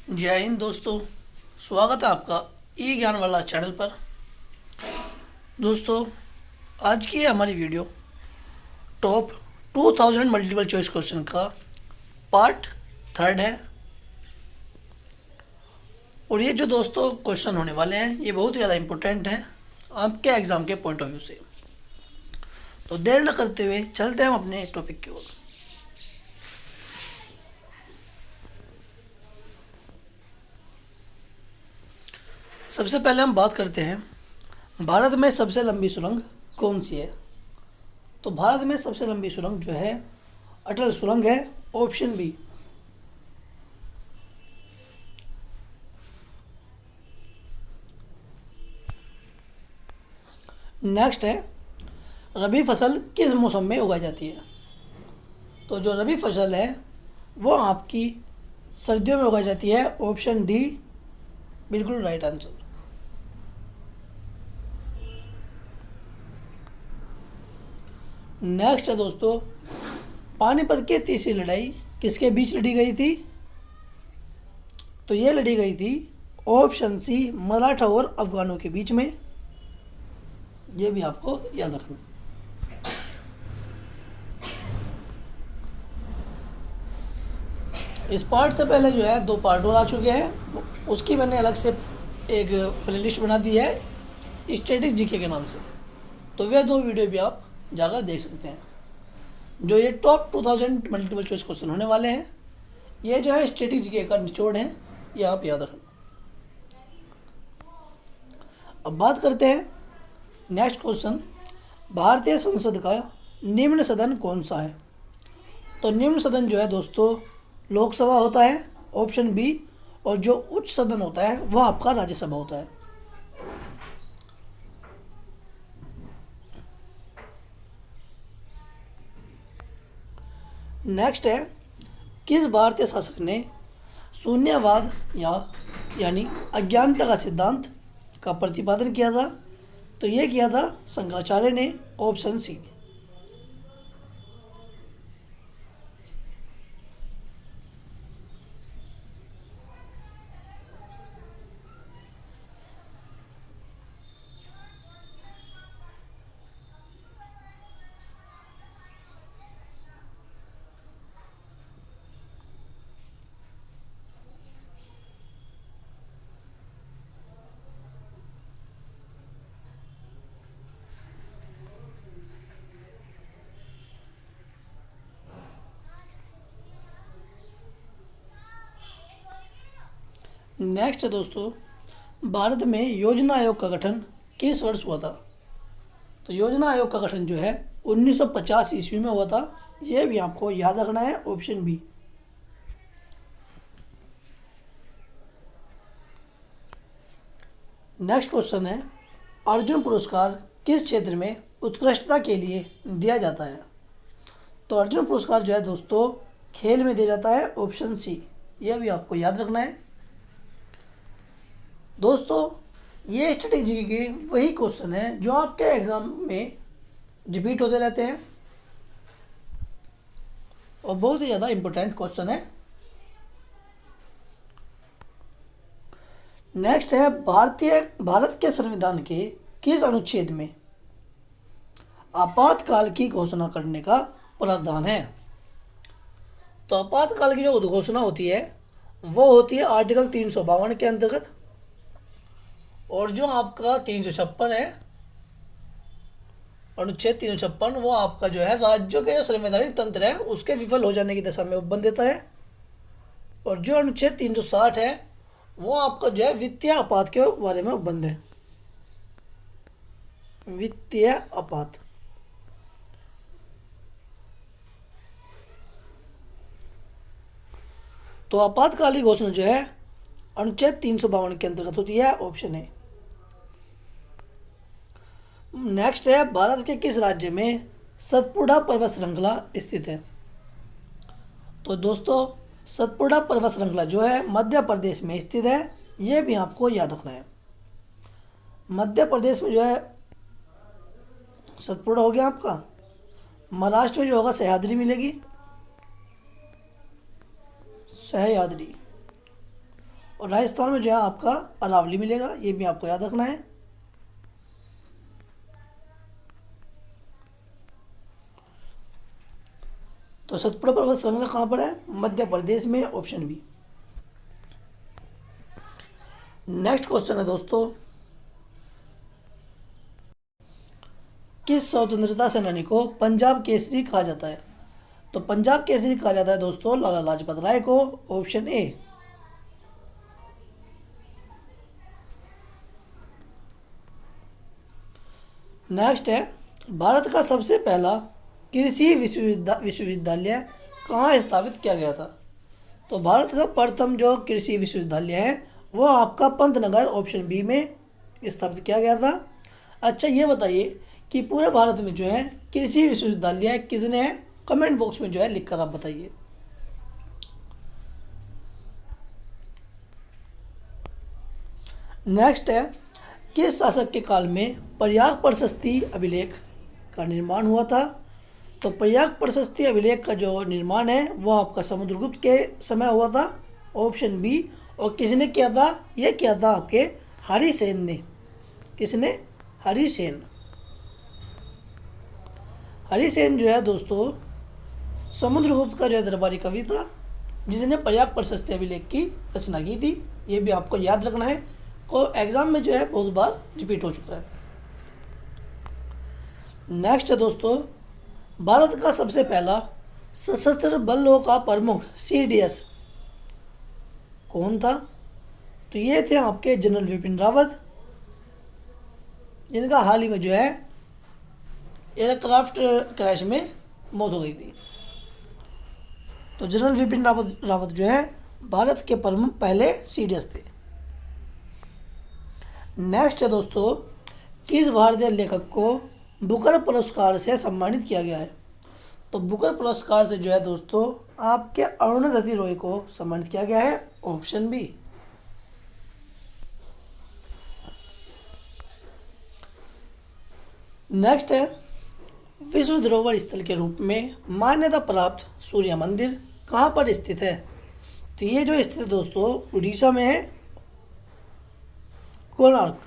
जय हिंद दोस्तों। स्वागत है आपका ई ज्ञान वाला चैनल पर। दोस्तों, आज की हमारी video top 2000 multiple choice question का पार्ट थर्ड है। और ये जो दोस्तों क्वेश्चन होने वाले हैं ये बहुत ही ज़्यादा इम्पोर्टेंट हैं आपके एग्ज़ाम के पॉइंट ऑफ व्यू से। तो देर न करते हुए चलते हैं हम अपने टॉपिक की ओर। सबसे पहले हम बात करते हैं भारत में सबसे लंबी सुरंग कौन सी है। तो भारत में सबसे लंबी सुरंग जो है अटल सुरंग है, ऑप्शन बी। नेक्स्ट है, रबी फसल किस मौसम में उगाई जाती है। तो जो रबी फसल है वो आपकी सर्दियों में उगाई जाती है, ऑप्शन डी बिल्कुल राइट आंसर। नेक्स्ट है दोस्तों, पानीपत की तीसरी लड़ाई किसके बीच लड़ी गई थी। तो ये लड़ी गई थी ऑप्शन सी मराठा और अफगानों के बीच में। ये भी आपको याद रखना। इस पार्ट से पहले जो है 2 पार्ट और आ चुके हैं, उसकी मैंने अलग से एक प्लेलिस्ट बना दी है स्टैटिक जीके के नाम से। तो वे 2 वीडियो भी आप जाकर देख सकते हैं। जो ये टॉप 2000 मल्टीपल चॉइस क्वेश्चन होने वाले हैं, ये जो है स्टैटिक जीके का निचोड़ है, ये आप याद रखना। अब बात करते हैं नेक्स्ट क्वेश्चन, भारतीय संसद का निम्न सदन कौन सा है। तो निम्न सदन जो है दोस्तों लोकसभा होता है, ऑप्शन बी। और जो उच्च सदन होता है वह आपका राज्यसभा होता है। नेक्स्ट है, किस भारतीय शासक ने शून्यवाद यानी अज्ञानता का सिद्धांत का प्रतिपादन किया था। तो ये किया था शंकराचार्य ने, ऑप्शन सी। नेक्स्ट है दोस्तों, भारत में योजना आयोग का गठन किस वर्ष हुआ था। तो योजना आयोग का गठन जो है 1950 ईस्वी में हुआ था। यह भी आपको याद रखना है, ऑप्शन बी। नेक्स्ट क्वेश्चन है, अर्जुन पुरस्कार किस क्षेत्र में उत्कृष्टता के लिए दिया जाता है। तो अर्जुन पुरस्कार जो है दोस्तों खेल में दिया जाता है, ऑप्शन सी। यह भी आपको याद रखना है दोस्तों। ये स्ट्रेटेजी के वही क्वेश्चन है जो आपके एग्जाम में रिपीट होते रहते हैं और बहुत ही ज़्यादा इम्पोर्टेंट क्वेश्चन है। नेक्स्ट है, भारत के संविधान के किस अनुच्छेद में आपातकाल की घोषणा करने का प्रावधान है। तो आपातकाल की जो उद्घोषणा होती है वो होती है आर्टिकल 352 के अंतर्गत। और जो आपका 356 है, अनुच्छेद 356, वो आपका जो है राज्यों के जो संवैधानिक तंत्र है उसके विफल हो जाने की दशा में उपबंध देता है। और जो अनुच्छेद 360 है वो आपका जो है वित्तीय आपात के बारे में उपबंध है, वित्तीय आपात। तो आपातकालीन घोषणा जो है अनुच्छेद 352 के अंतर्गत होती है, ऑप्शन है। नेक्स्ट है, भारत के किस राज्य में सतपुड़ा पर्वत श्रृंखला स्थित है। तो दोस्तों सतपुड़ा पर्वत श्रृंखला जो है मध्य प्रदेश में स्थित है। ये भी आपको याद रखना है। मध्य प्रदेश में जो है सतपुड़ा हो गया आपका। महाराष्ट्र में जो होगा सह्याद्री मिलेगी, सह्याद्री। और राजस्थान में जो है आपका अरावली मिलेगा, ये भी आपको याद रखना है। तो सतपुड़ा पर्वत श्रृंखला कहाँ पर है? मध्य प्रदेश में, ऑप्शन बी। नेक्स्ट क्वेश्चन है दोस्तों, किस स्वतंत्रता सेनानी को पंजाब केसरी कहा जाता है? तो पंजाब केसरी कहा जाता है दोस्तों लाला लाजपत राय को, ऑप्शन ए। नेक्स्ट है, भारत का सबसे पहला कृषि विश्वविद्यालय कहाँ स्थापित किया गया था? तो भारत का प्रथम जो कृषि विश्वविद्यालय है वो आपका पंतनगर, ऑप्शन बी में स्थापित किया गया था। अच्छा ये बताइए कि पूरे भारत में जो है कृषि विश्वविद्यालय कितने हैं? कमेंट बॉक्स में जो है लिखकर आप बताइए। नेक्स्ट है, किस शासक के काल में प्रयाग प्रशस्ति अभिलेख का निर्माण हुआ था? तो प्रयाग प्रशस्ति अभिलेख का जो निर्माण है वो आपका समुद्रगुप्त के समय हुआ था, ऑप्शन बी। और किसने किया था? ये किया था आपके हरिसेन ने। किसने? हरिसेन। हरिसेन जो है दोस्तों समुद्रगुप्त का जो है दरबारी कवि था, जिसने प्रयाग प्रशस्ति अभिलेख की रचना की थी। ये भी आपको याद रखना है, को एग्जाम में जो है बहुत बार रिपीट हो चुका है। नेक्स्ट है दोस्तों, भारत का सबसे पहला सशस्त्र बलों का प्रमुख CDS कौन था? तो ये थे आपके जनरल विपिन रावत, जिनका हाल ही में जो है एयरक्राफ्ट क्रैश में मौत हो गई थी। तो जनरल विपिन रावत जो है भारत के प्रमुख पहले CDS थे। नेक्स्ट है दोस्तों, किस भारतीय लेखक को बुकर पुरस्कार से सम्मानित किया गया है? तो बुकर पुरस्कार से जो है दोस्तों आपके अरुणधति रॉय को सम्मानित किया गया है, ऑप्शन बी। नेक्स्ट है, विश्व धरोहर स्थल के रूप में मान्यता प्राप्त सूर्य मंदिर कहाँ पर स्थित है? तो ये जो स्थित है दोस्तों उड़ीसा में है, कोणार्क।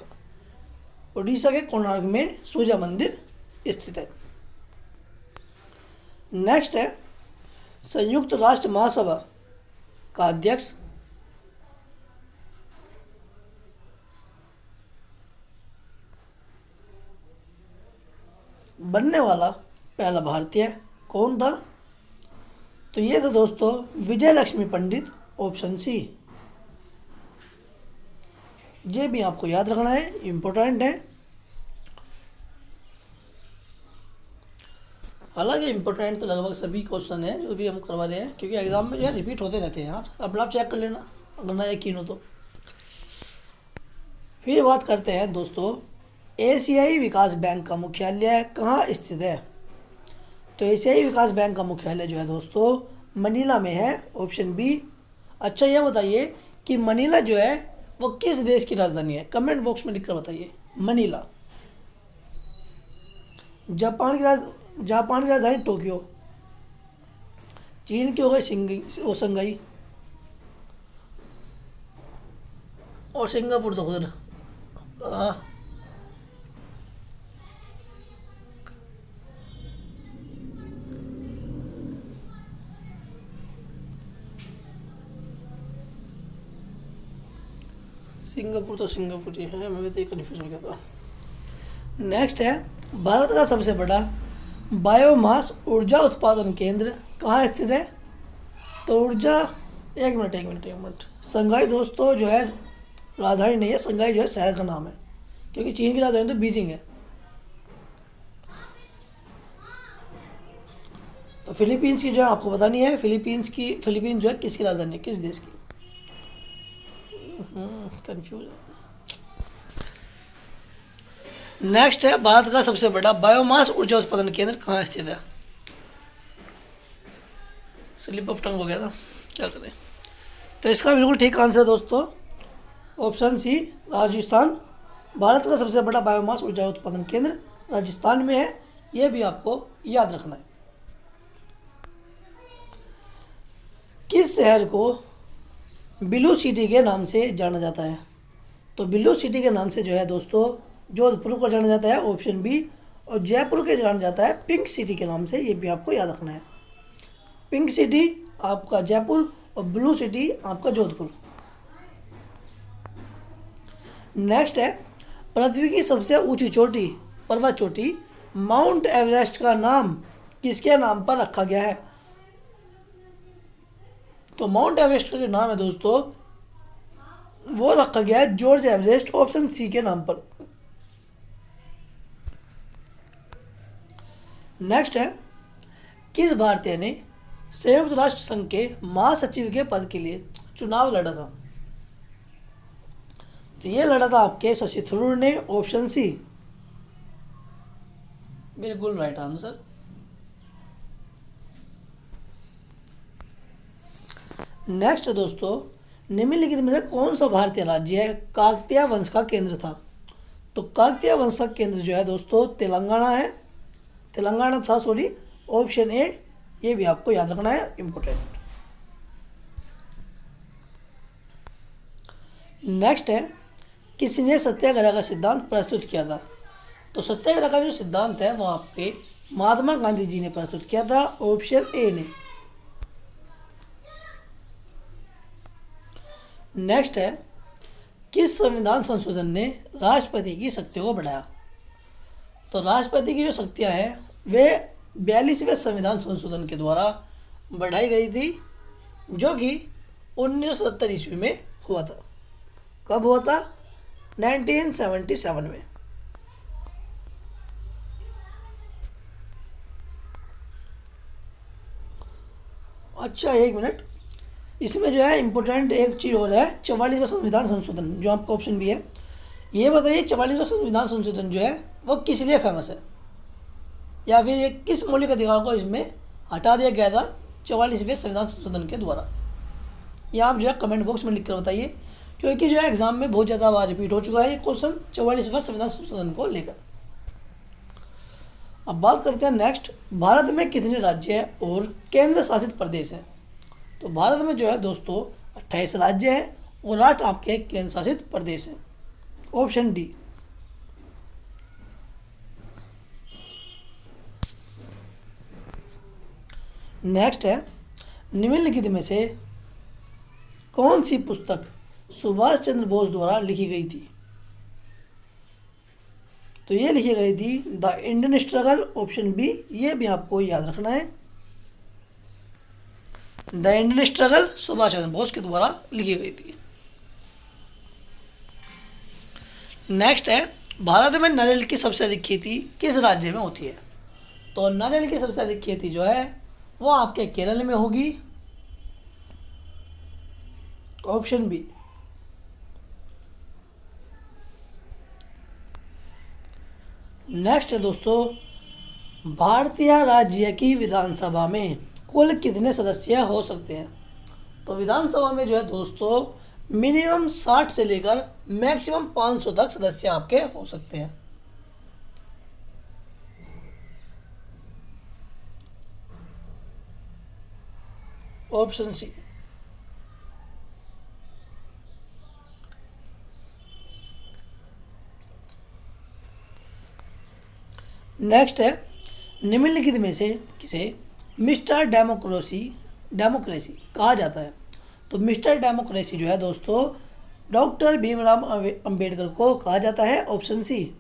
उड़ीसा के कोणार्क में सूर्य मंदिर स्थित है। नेक्स्ट है, संयुक्त राष्ट्र महासभा का अध्यक्ष बनने वाला पहला भारतीय कौन था? तो ये था दोस्तों विजय लक्ष्मी पंडित, ऑप्शन सी। ये भी आपको याद रखना है, इम्पोर्टेंट है। हालांकि इम्पोर्टेंट तो लगभग सभी क्वेश्चन है जो भी हम करवा रहे हैं, क्योंकि एग्जाम में जो है रिपीट होते रहते हैं यार। अपना आप चेक कर लेना अगर ना यकीन हो तो। फिर बात करते हैं दोस्तों, एशियाई विकास बैंक का मुख्यालय कहाँ स्थित है? तो एशियाई विकास बैंक का मुख्यालय जो है दोस्तों मनीला में है, ऑप्शन बी। अच्छा ये बताइए कि मनीला जो है वो किस देश की राजधानी है? कमेंट बॉक्स में लिखकर बताइए। मनीला जापान की राजधानी टोक्यो, चीन की हो गई शंघाई, और सिंगापुर तो खुद सिंगापुर ही है, मैं भी तो कन्फ्यूजन किया था। नेक्स्ट है, भारत का सबसे बड़ा बायोमास ऊर्जा उत्पादन केंद्र कहाँ स्थित है? तो ऊर्जा एक मिनट शंघाई दोस्तों जो है राजधानी नहीं है, शंघाई जो है शहर का नाम है, क्योंकि चीन की राजधानी तो बीजिंग है। तो फिलीपींस की जो है आपको बतानी है, फिलीपींस जो है किसकी राजधानी है, किस देश की? कंफ्यूज है। नेक्स्ट है, भारत का सबसे बड़ा बायोमास ऊर्जा उत्पादन केंद्र कहाँ स्थित है? स्लिप ऑफ टंग हो गया था, क्या करें। तो इसका बिल्कुल ठीक आंसर दोस्तों ऑप्शन सी, राजस्थान। भारत का सबसे बड़ा बायोमास ऊर्जा उत्पादन केंद्र राजस्थान में है, यह भी आपको याद रखना है। किस शहर को ब्लू सिटी के नाम से जाना जाता है। तो ब्लू सिटी के नाम से जो है दोस्तों जोधपुर को जाना जाता है, ऑप्शन बी। और जयपुर के जाना जाता है पिंक सिटी के नाम से, ये भी आपको याद रखना है। पिंक सिटी आपका जयपुर और ब्लू सिटी आपका जोधपुर। नेक्स्ट है, पृथ्वी की सबसे ऊंची चोटी, पर्वत चोटी माउंट एवरेस्ट का नाम किसके नाम पर रखा गया है? तो माउंट एवरेस्ट का जो नाम है दोस्तों वो रखा गया है जॉर्ज एवरेस्ट, ऑप्शन सी के नाम पर। नेक्स्ट है, किस भारतीय ने संयुक्त राष्ट्र संघ के महासचिव के पद के लिए चुनाव लड़ा था? तो ये लड़ा था आपके शशि थरूर ने, ऑप्शन सी। बिल्कुल राइट आंसर। नेक्स्ट दोस्तों, निम्नलिखित में से कौन सा भारतीय राज्य है काकतीय वंश का केंद्र था? तो काकतीय वंश का केंद्र जो है दोस्तों तेलंगाना है, तेलंगाना था सॉरी, ऑप्शन ए। ये भी आपको याद रखना है, इंपॉर्टेंट। नेक्स्ट है, किसने सत्याग्रह का सिद्धांत प्रस्तुत किया था? तो सत्याग्रह का जो सिद्धांत है वो आपके महात्मा गांधी जी ने प्रस्तुत किया था, ऑप्शन ए ने। नेक्स्ट है, किस संविधान संशोधन ने राष्ट्रपति की शक्तियों को बढ़ाया? तो राष्ट्रपति की जो शक्तियां हैं वे 42वें संविधान संशोधन के द्वारा बढ़ाई गई थी, जो कि 1970 ईस्वी में हुआ था। कब हुआ था? 1977 में। अच्छा एक मिनट, इसमें जो है इम्पोर्टेंट एक चीज़ और है, 44वां संविधान संशोधन जो आपका ऑप्शन भी है। ये बताइए 44वां संविधान संशोधन जो है वो किस लिए फेमस है, या फिर ये किस मौलिक अधिकार को इसमें हटा दिया गया था 44वें संविधान संशोधन के द्वारा? ये आप जो है कमेंट बॉक्स में लिख कर बताइए, क्योंकि जो है एग्जाम में बहुत ज़्यादा बार रिपीट हो चुका है ये क्वेश्चन 44वां संविधान संशोधन को लेकर। अब बात करते हैं नेक्स्ट, भारत में कितने राज्य हैं और केंद्र शासित प्रदेश हैं? तो भारत में जो है दोस्तों 28 राज्य हैं और 8 आपके केंद्र शासित प्रदेश हैं, ऑप्शन डी। नेक्स्ट है, निम्नलिखित में से कौन सी पुस्तक सुभाष चंद्र बोस द्वारा लिखी गई थी? तो ये लिखी गई थी the Indian struggle, option B. ये भी आपको याद रखना है, the Indian struggle Subhash Chandra Bose के द्वारा लिखी गई थी। नेक्स्ट है, भारत में नारियल की सबसे अधिक खेती किस राज्य में होती है? तो नारियल की सबसे अधिक खेती जो है वो आपके केरल में होगी, ऑप्शन बी। नेक्स्ट है दोस्तों, भारतीय राज्य की विधानसभा में कुल कितने सदस्य हो सकते हैं? तो विधानसभा में जो है दोस्तों मिनिमम 60 से लेकर मैक्सिमम 500 तक सदस्य आपके हो सकते हैं, ऑप्शन सी। नेक्स्ट है, निम्नलिखित में से किसे मिस्टर डेमोक्रेसी कहा जाता है? तो मिस्टर डेमोक्रेसी जो है दोस्तों डॉक्टर भीमराव अंबेडकर को कहा जाता है, ऑप्शन सी।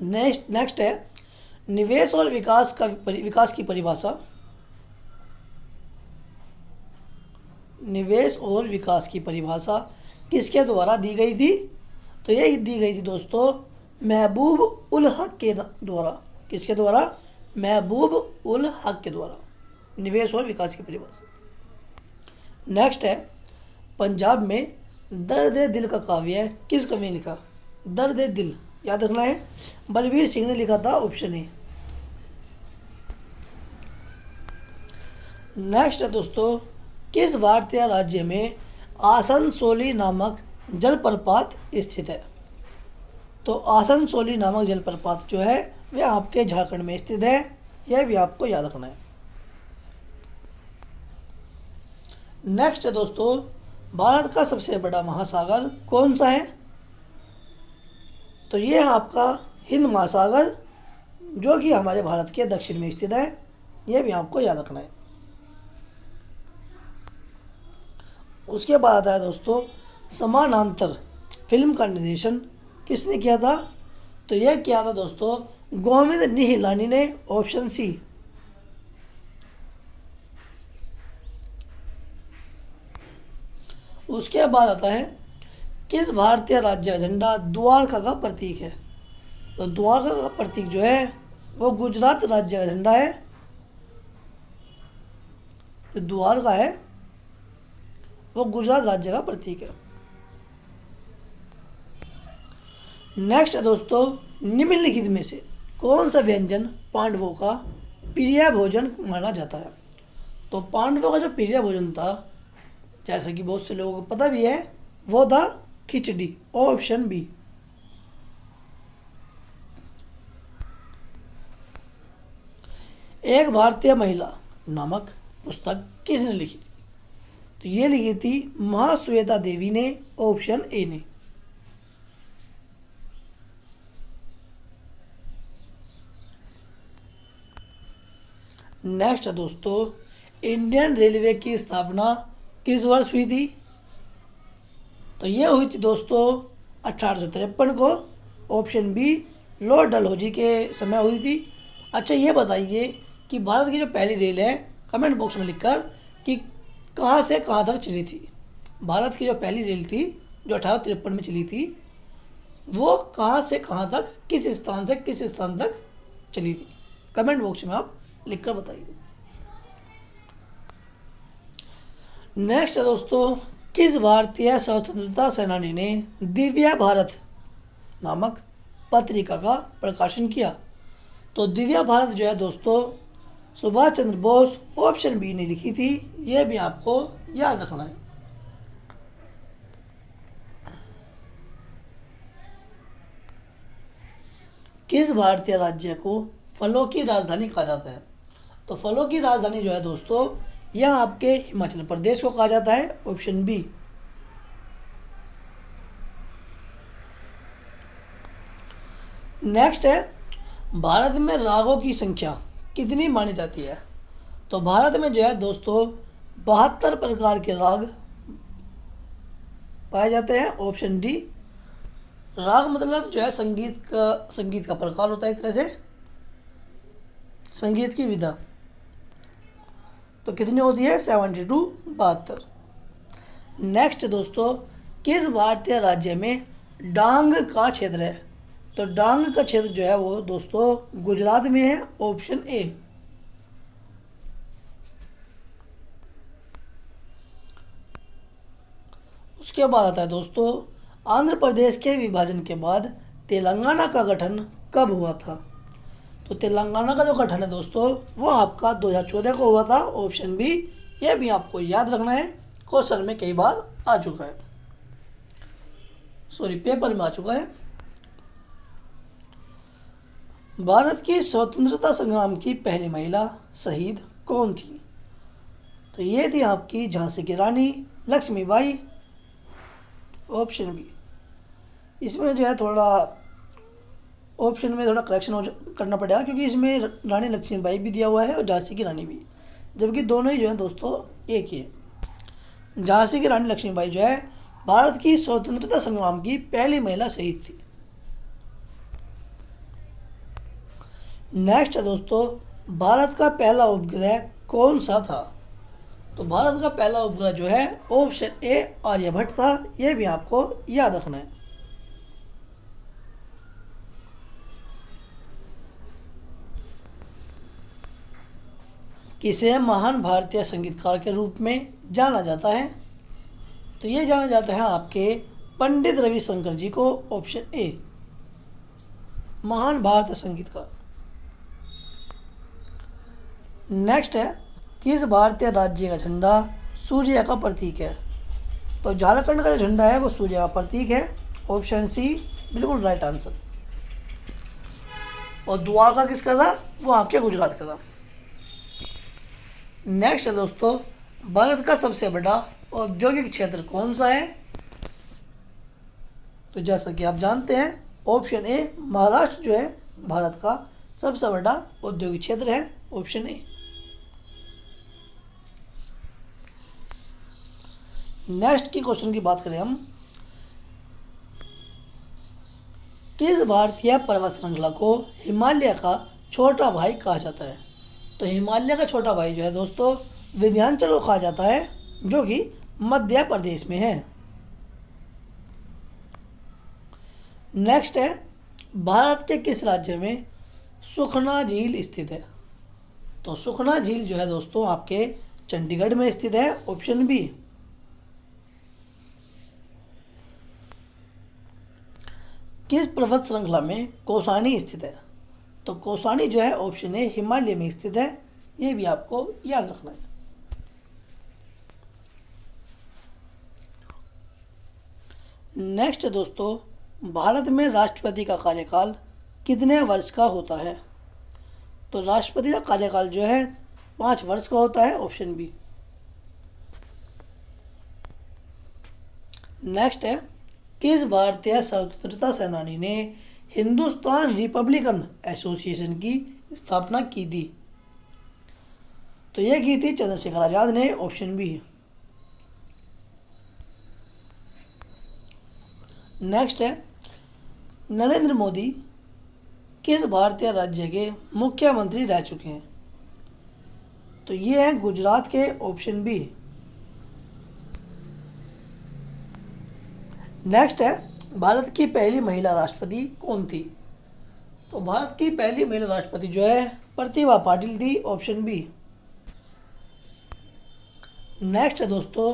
नेक्स्ट है, निवेश और विकास की परिभाषा, निवेश और विकास की परिभाषा किसके द्वारा दी गई थी? तो ये दी गई थी दोस्तों महबूब उल हक के द्वारा। किसके द्वारा? महबूब उल हक के द्वारा, निवेश और विकास की परिभाषा। नेक्स्ट है, पंजाब में दर्द ए दिल का काव्य किस कवि ने लिखा? दर्द ए दिल याद रखना है, बलबीर सिंह ने लिखा था, ऑप्शन ए। नेक्स्ट है दोस्तों, किस भारतीय राज्य में आसनसोली नामक जलप्रपात स्थित है? तो आसनसोली नामक जलप्रपात जो है वह आपके झारखंड में स्थित है, यह भी आपको याद रखना है। नेक्स्ट है दोस्तों, भारत का सबसे बड़ा महासागर कौन सा है? तो ये है आपका हिंद महासागर, जो कि हमारे भारत के दक्षिण में स्थित है। ये भी आपको याद रखना है। उसके बाद आता है दोस्तों, समानांतर फिल्म का निर्देशन किसने किया था? तो यह किया था दोस्तों गोविंद निहलानी ने, ऑप्शन सी। उसके बाद आता है, किस भारतीय राज्य का झंडा द्वारका का प्रतीक है? तो द्वारका का प्रतीक जो है वो गुजरात राज्य का झंडा है। जो द्वारका है वो गुजरात राज्य का प्रतीक है। नेक्स्ट है दोस्तों, निम्नलिखित में से कौन सा व्यंजन पांडवों का प्रिय भोजन माना जाता है? तो पांडवों का जो प्रिय भोजन था, जैसा कि बहुत से लोगों को पता भी है, वो था खिचड़ी, ऑप्शन बी। एक भारतीय महिला नामक पुस्तक किसने लिखी थी? तो ये लिखी थी महाश्वेता देवी ने, ऑप्शन ए ने। नेक्स्ट है दोस्तों, इंडियन रेलवे की स्थापना किस वर्ष हुई थी? तो ये हुई थी दोस्तों 1853 को, ऑप्शन बी। लॉर्ड डलहौजी के समय हुई थी। अच्छा, ये बताइए कि भारत की जो पहली रेल है, कमेंट बॉक्स में लिखकर कि कहाँ से कहाँ तक चली थी। भारत की जो पहली रेल थी जो 1853 में चली थी, वो कहाँ से कहाँ तक, किस स्थान से किस स्थान तक चली थी? कमेंट बॉक्स में आप लिखकर बताइए। नेक्स्ट है दोस्तों, किस भारतीय स्वतंत्रता सेनानी ने दिव्य भारत नामक पत्रिका का प्रकाशन किया? तो दिव्य भारत जो है दोस्तों सुभाष चंद्र बोस, ऑप्शन बी ने लिखी थी। यह भी आपको याद रखना है। किस भारतीय राज्य को फलों की राजधानी कहा जाता है? तो फलों की राजधानी जो है दोस्तों, यह आपके हिमाचल प्रदेश को कहा जाता है, ऑप्शन बी। नेक्स्ट है, भारत में रागों की संख्या कितनी मानी जाती है? तो भारत में जो है दोस्तों 72 प्रकार के राग पाए जाते हैं, ऑप्शन डी। राग मतलब जो है संगीत का प्रकार होता है, एक तरह से संगीत की विधा। तो कितनी होती है? 72। नेक्स्ट दोस्तों, किस भारतीय राज्य में डांग का क्षेत्र है? तो डांग का क्षेत्र जो है वो दोस्तों गुजरात में है, ऑप्शन ए। उसके बाद आता है दोस्तों, आंध्र प्रदेश के विभाजन के बाद तेलंगाना का गठन कब हुआ था? तो तेलंगाना का जो गठन है दोस्तों वो आपका 2014 को हुआ था, ऑप्शन बी। यह भी आपको याद रखना है, क्वेश्चन में कई बार आ चुका है, पेपर में आ चुका है। भारत की स्वतंत्रता संग्राम की पहली महिला शहीद कौन थी? तो ये थी आपकी झांसी की रानी लक्ष्मीबाई, ऑप्शन बी। इसमें जो है थोड़ा ऑप्शन में थोड़ा करेक्शन करना पड़ेगा, क्योंकि इसमें रानी लक्ष्मीबाई भी दिया हुआ है और झांसी की रानी भी, जबकि दोनों ही जो है दोस्तों एक ही है। झांसी की रानी लक्ष्मीबाई जो है भारत की स्वतंत्रता संग्राम की पहली महिला शहीद थी। नेक्स्ट है दोस्तों, भारत का पहला उपग्रह कौन सा था? तो भारत का पहला उपग्रह जो है ऑप्शन ए आर्यभट्ट था। यह भी आपको याद रखना है। किसे महान भारतीय संगीतकार के रूप में जाना जाता है? तो ये जाना जाता है आपके पंडित रविशंकर जी को, ऑप्शन ए, महान भारतीय संगीतकार। नेक्स्ट है, किस भारतीय राज्य का झंडा सूर्य का प्रतीक है? तो झारखंड का जो झंडा है वो सूर्य का प्रतीक है, ऑप्शन सी बिल्कुल राइट आंसर। और द्वारका किसका था? वो आपके गुजरात का था। नेक्स्ट है दोस्तों, भारत का सबसे बड़ा औद्योगिक क्षेत्र कौन सा है? तो जैसा कि आप जानते हैं, ऑप्शन ए महाराष्ट्र जो है भारत का सबसे बड़ा औद्योगिक क्षेत्र है, ऑप्शन ए। नेक्स्ट की क्वेश्चन की बात करें हम, किस भारतीय पर्वत श्रृंखला को हिमालय का छोटा भाई कहा जाता है? तो हिमालय का छोटा भाई जो है दोस्तों विंध्याचल को कहा जाता है, जो कि मध्य प्रदेश में है। नेक्स्ट है, भारत के किस राज्य में सुखना झील स्थित है? तो सुखना झील जो है दोस्तों आपके चंडीगढ़ में स्थित है, ऑप्शन बी। किस पर्वत श्रृंखला में कौसानी स्थित है? तो कौसानी जो है ऑप्शन ए हिमालय में स्थित है, ये भी आपको याद रखना है। नेक्स्ट है दोस्तों, भारत में राष्ट्रपति का कार्यकाल कितने वर्ष का होता है? तो राष्ट्रपति का कार्यकाल जो है 5 वर्ष का होता है, ऑप्शन बी। नेक्स्ट है, किस भारतीय स्वतंत्रता सेनानी ने हिंदुस्तान रिपब्लिकन एसोसिएशन की स्थापना की थी? तो यह की थी चंद्रशेखर आजाद ने, ऑप्शन बी। नेक्स्ट है, नरेंद्र मोदी किस भारतीय राज्य के मुख्यमंत्री रह चुके हैं? तो ये है गुजरात के, ऑप्शन बी। नेक्स्ट है, भारत की पहली महिला राष्ट्रपति कौन थी? तो भारत की पहली महिला राष्ट्रपति जो है प्रतिभा पाटिल थी, ऑप्शन बी। नेक्स्ट है दोस्तों,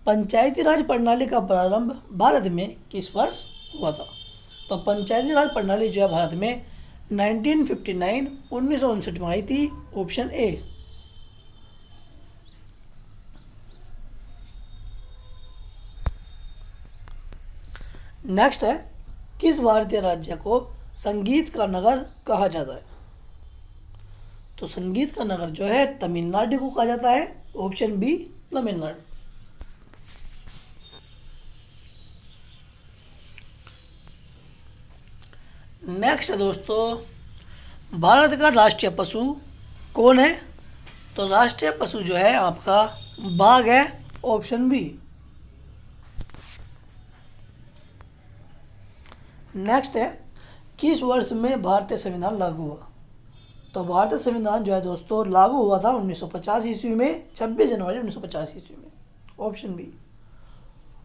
पंचायती राज प्रणाली का प्रारंभ भारत में किस वर्ष हुआ था? तो पंचायती राज प्रणाली जो है भारत में 1959 में आई थी, ऑप्शन ए। नेक्स्ट है, किस भारतीय राज्य को संगीत का नगर कहा जाता है? तो संगीत का नगर जो है तमिलनाडु को कहा जाता है, ऑप्शन बी तमिलनाडु। नेक्स्ट है दोस्तों, भारत का राष्ट्रीय पशु कौन है? तो राष्ट्रीय पशु जो है आपका बाघ है, ऑप्शन बी। नेक्स्ट है, किस वर्ष में भारतीय संविधान लागू हुआ? तो भारतीय संविधान जो है दोस्तों लागू हुआ था 1950 ईस्वी में, 26 जनवरी 1950 ईस्वी में, ऑप्शन बी।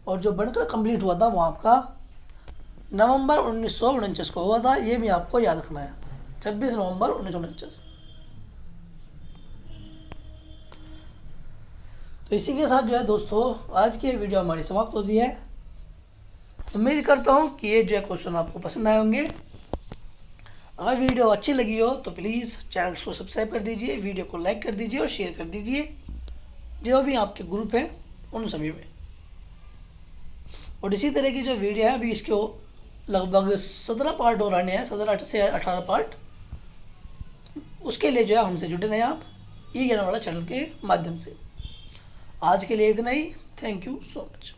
और जो बनकर कंप्लीट हुआ था वो आपका नवंबर 1949 को हुआ था, ये भी आपको याद रखना है, 26 नवंबर 1949। तो इसी के साथ जो है दोस्तों आज की वीडियो हमारी समाप्त होती है। उम्मीद करता हूँ कि ये जो है क्वेश्चन आपको पसंद आए होंगे। अगर वीडियो अच्छी लगी हो तो प्लीज़ चैनल को सब्सक्राइब कर दीजिए, वीडियो को लाइक कर दीजिए और शेयर कर दीजिए जो भी आपके ग्रुप हैं उन सभी में। और इसी तरह की जो वीडियो है अभी इसके लगभग 17 पार्ट और आने हैं, 17 से 18 पार्ट। उसके लिए जो है हमसे जुड़े रहें आप ई ज्ञान वाला चैनल के माध्यम से। आज के लिए इतना ही। Thank you so much.